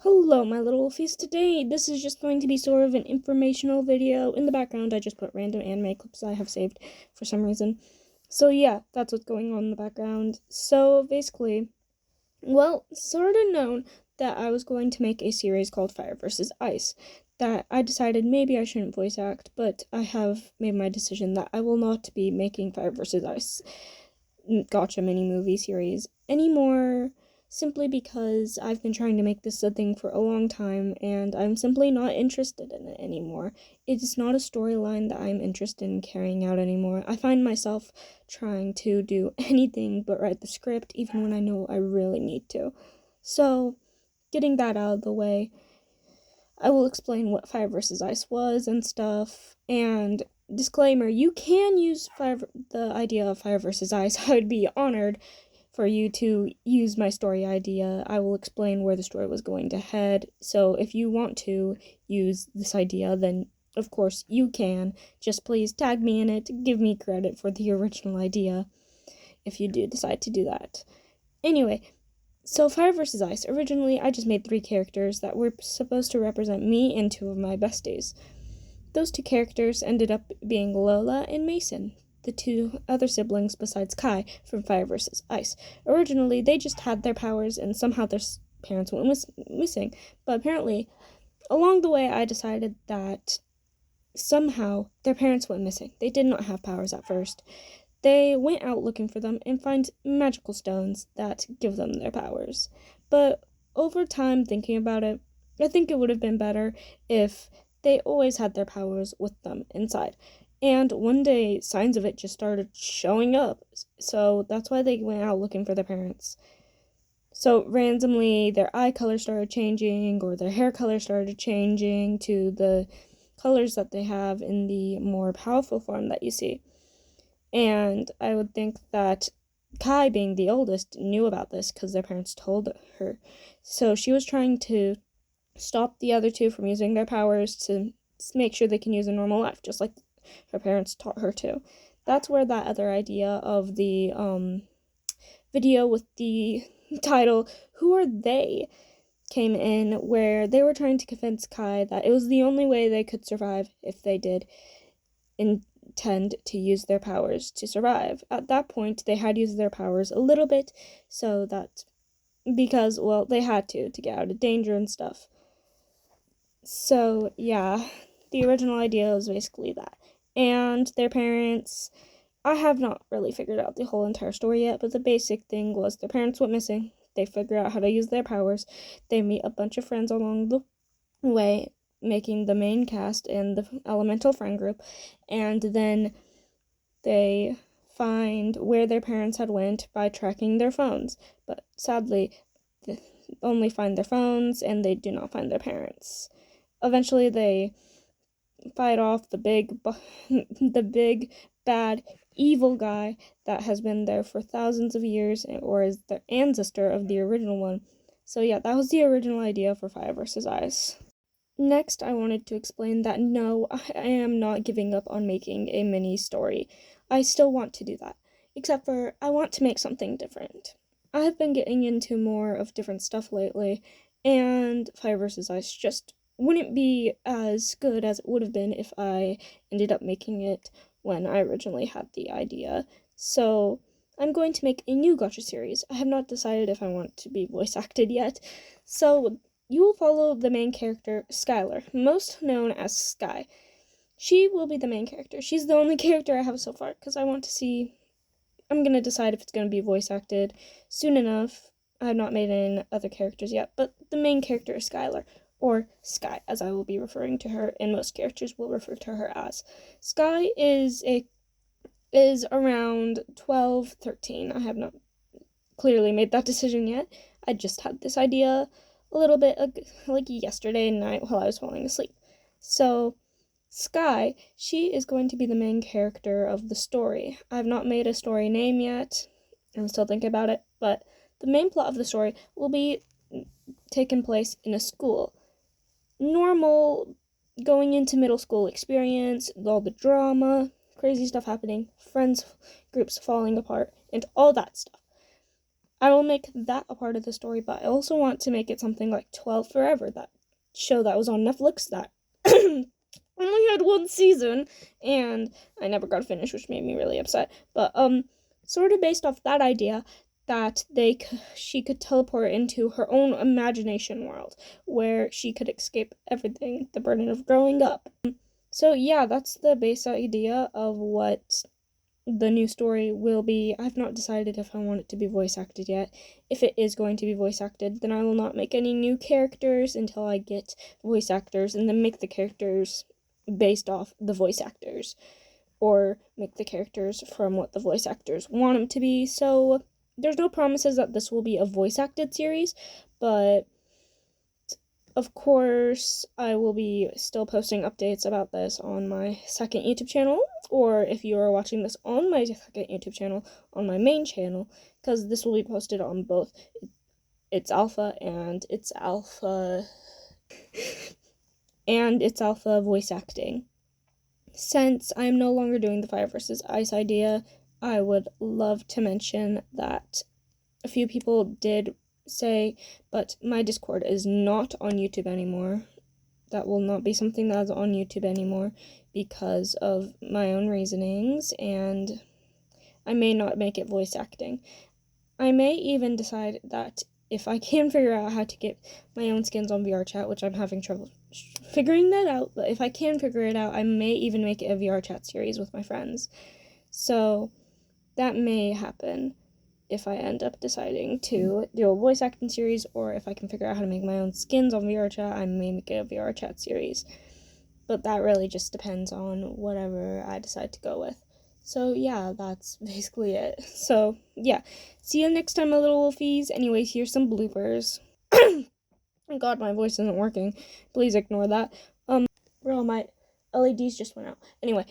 Hello, my little wolfies. Today, this is just going to be sort of an informational video. In the background, I just put random anime clips I have saved for some reason. So yeah, that's what's going on in the background. So basically, well, sort of known that I was going to make a series called Fire vs. Ice. That I decided maybe I shouldn't voice act, but I have made my decision that I will not be making Fire vs. Ice gotcha mini movie series anymore, simply because I've been trying to make this a thing for a long time and I'm simply not interested in it anymore. It is not a storyline that I'm interested in carrying out anymore. I find myself trying to do anything but write the script, even when I know I really need to. So, getting that out of the way, I will explain what Fire vs. Ice was and stuff, and disclaimer, you can use the idea of Fire vs. Ice. I would be honored for you to use my story idea. I will explain where the story was going to head, so if you want to use this idea, then of course you can. Just please tag me in it, give me credit for the original idea, if you do decide to do that. Anyway, so Fire vs. Ice, originally I just made 3 characters that were supposed to represent me and 2 of my besties. Those 2 characters ended up being Lola and Mason, the 2 other siblings besides Kai from Fire vs. Ice. Originally, they just had their powers and somehow their parents went missing, but apparently, along the way I decided that somehow their parents went missing. They did not have powers at first. They went out looking for them and find magical stones that give them their powers. But over time, thinking about it, I think it would have been better if they always had their powers with them inside. And one day, signs of it just started showing up. So that's why they went out looking for their parents. So randomly, their eye color started changing, or their hair color started changing to the colors that they have in the more powerful form that you see. And I would think that Kai, being the oldest, knew about this because their parents told her. So she was trying to stop the other 2 from using their powers to make sure they can use a normal life, just like her parents taught her to. That's where that other idea of the video with the title, Who Are They?, came in, where they were trying to convince Kai that it was the only way they could survive if they did intend to use their powers to survive. At that point, they had used their powers a little bit, so that, because, well, they had to get out of danger and stuff. So, yeah, the original idea was basically that. And their parents, I have not really figured out the whole entire story yet, but the basic thing was their parents went missing. They figure out how to use their powers. They meet a bunch of friends along the way, making the main cast and the elemental friend group, and then they find where their parents had went by tracking their phones, but sadly they only find their phones and they do not find their parents. Eventually they fight off the big bad evil guy that has been there for thousands of years, or is the ancestor of the original one. So yeah, that was the original idea for Fire vs. Ice. Next, I wanted to explain that no, I am not giving up on making a mini story. I still want to do that, except for I want to make something different. I have been getting into more of different stuff lately, and Fire vs. Ice just wouldn't be as good as it would have been if I ended up making it when I originally had the idea. So, I'm going to make a new gacha series. I have not decided if I want to be voice acted yet, so you will follow the main character, Skylar, most known as Sky. She will be the main character. She's the only character I have so far, because I want to see... I'm going to decide if it's going to be voice acted soon enough. I have not made any other characters yet, but the main character is Skylar, or Sky, as I will be referring to her, and most characters will refer to her as. Sky is around 12, 13. I have not clearly made that decision yet. I just had this idea a little bit like yesterday night while I was falling asleep. So, Sky, she is going to be the main character of the story. I have not made a story name yet. I'm still thinking about it, but the main plot of the story will be taking place in a school. Normal going into middle school experience, all the drama, crazy stuff happening, friends groups falling apart, and all that stuff. I will make that a part of the story, but I also want to make it something like 12 Forever, that show that was on Netflix that only had one season, and I never got to finish, which made me really upset. But sort of based off that idea that she could teleport into her own imagination world where she could escape everything, the burden of growing up. So yeah, that's the base idea of what the new story will be. I've not decided if I want it to be voice acted yet. If it is going to be voice acted, then I will not make any new characters until I get voice actors, and then make the characters based off the voice actors, or make the characters from what the voice actors want them to be. So there's no promises that this will be a voice acted series, but of course, I will be still posting updates about this on my second YouTube channel, or if you are watching this on my second YouTube channel, on my main channel, because this will be posted on both its alpha and its alpha voice acting. Since I'm no longer doing the Fire vs. Ice idea, I would love to mention that a few people did say, but my Discord is not on YouTube anymore. That will not be something that's on YouTube anymore because of my own reasonings, and I may not make it voice acting. I may even decide that if I can figure out how to get my own skins on VRChat, which I'm having trouble figuring that out, but if I can figure it out, I may even make it a VRChat series with my friends. So that may happen if I end up deciding to do a voice acting series, or if I can figure out how to make my own skins on VRChat, I may make it a VRChat series. But that really just depends on whatever I decide to go with. So yeah, that's basically it. So yeah, see you next time, my little wolfies. Anyways, here's some bloopers. God, my voice isn't working. Please ignore that. Bro, my LEDs just went out. Anyway.